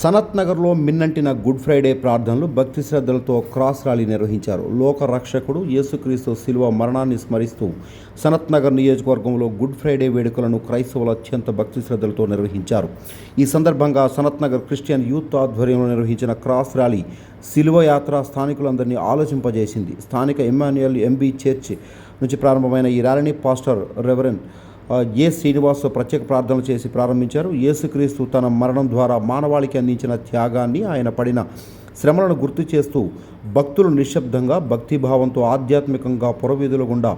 సనత్ నగర్లో మిన్నంటిన good Friday ప్రార్థనలు భక్తి శ్రద్ధలతో క్రాస్ ర్యాలీ నిర్వహించారు. లోక రక్షకుడు యేసుక్రీస్తు శిలువ మరణాన్ని స్మరిస్తూ సనత్ నగర్ నియోజకవర్గంలో గుడ్ ఫ్రైడే వేడుకలను క్రైస్తవులు అత్యంత భక్తి శ్రద్ధలతో నిర్వహించారు. ఈ సందర్భంగా సనత్ నగర్ క్రిస్టియన్ యూత్ ఆధ్వర్యంలో నిర్వహించిన క్రాస్ ర్యాలీ శిలువ యాత్ర స్థానికులందరినీ ఆలోచింపజేసింది. స్థానిక ఎమ్మాన్యుయల్ ఎంబీ చర్చ్ నుంచి ప్రారంభమైన ఈ ర్యాలీని పాస్టర్ రెవరెండ్ ఏ శ్రీనివాస్ ప్రత్యేక ప్రార్థనలు చేసి ప్రారంభించారు. యేసుక్రీస్తు తన మరణం ద్వారా మానవాళికి అందించిన త్యాగాన్ని, ఆయన పడిన శ్రమలను గుర్తు చేస్తూ భక్తులు నిశ్శబ్దంగా భక్తిభావంతో ఆధ్యాత్మికంగా పురవీధుల గుండా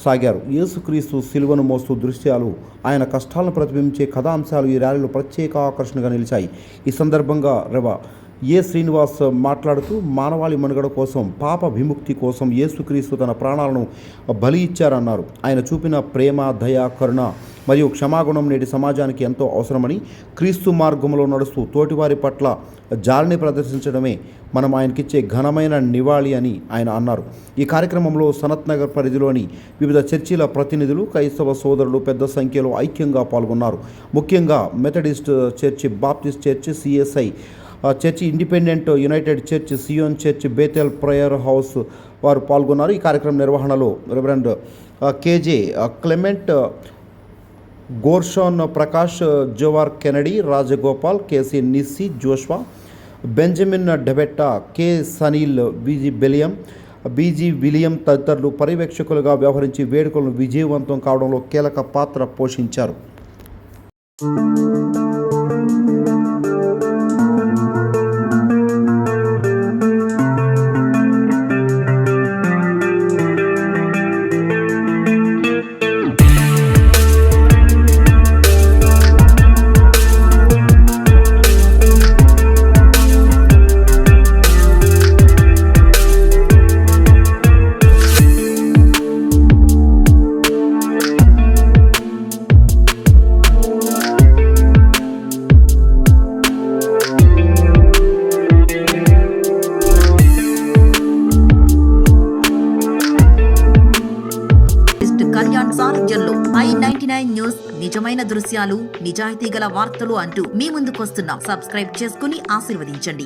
సాగారు. యేసుక్రీస్తు సిలువను మోస్తూ దృశ్యాలు, ఆయన కష్టాలను ప్రతిబింబించే కథాంశాలు ఈ ర్యాలీలో ప్రత్యేక ఆకర్షణగా నిలిచాయి. ఈ సందర్భంగా ఏ శ్రీనివాస్ మాట్లాడుతూ మానవాళి మనుగడ కోసం, పాప విముక్తి కోసం యేసుక్రీస్తు తన ప్రాణాలను బలి ఇచ్చారన్నారు. ఆయన చూపిన ప్రేమ, దయ, కరుణ మరియు క్షమాగుణం నేటి సమాజానికి ఎంతో అవసరమని, క్రీస్తు మార్గంలో నడుస్తూ తోటివారి పట్ల జాలిని ప్రదర్శించడమే మనం ఆయనకిచ్చే ఘనమైన నివాళి అని ఆయన అన్నారు. ఈ కార్యక్రమంలో సనత్ నగర్ పరిధిలోని వివిధ చర్చిల ప్రతినిధులు, క్రైస్తవ సోదరులు పెద్ద సంఖ్యలో ఐక్యంగా పాల్గొన్నారు. ముఖ్యంగా Methodist church, Baptist church, CSI church, independent united church, Zion church, Bethel prayer house వారు పాల్గొన్నారు. ఈ కార్యక్రమం నిర్వహణలో reverend KJ Clement, Gershon Prakash, జోవార్ Kennedy, Rajagopal, KC Nissi, Joshua, Benjamin Debetta, K Saneel, BG William తదితరులు పర్యవేక్షకులుగా వ్యవహరించి వేడుకలను విజయవంతం కావడంలో కీలక పాత్ర పోషించారు. కళ్యాణ్ సారథ్యంలో i99 న్యూస్, నిజమైన దృశ్యాలు, నిజాయితీ గల వార్తలు అంటూ మీ ముందుకొస్తున్నాం. సబ్స్క్రైబ్ చేసుకుని ఆశీర్వదించండి.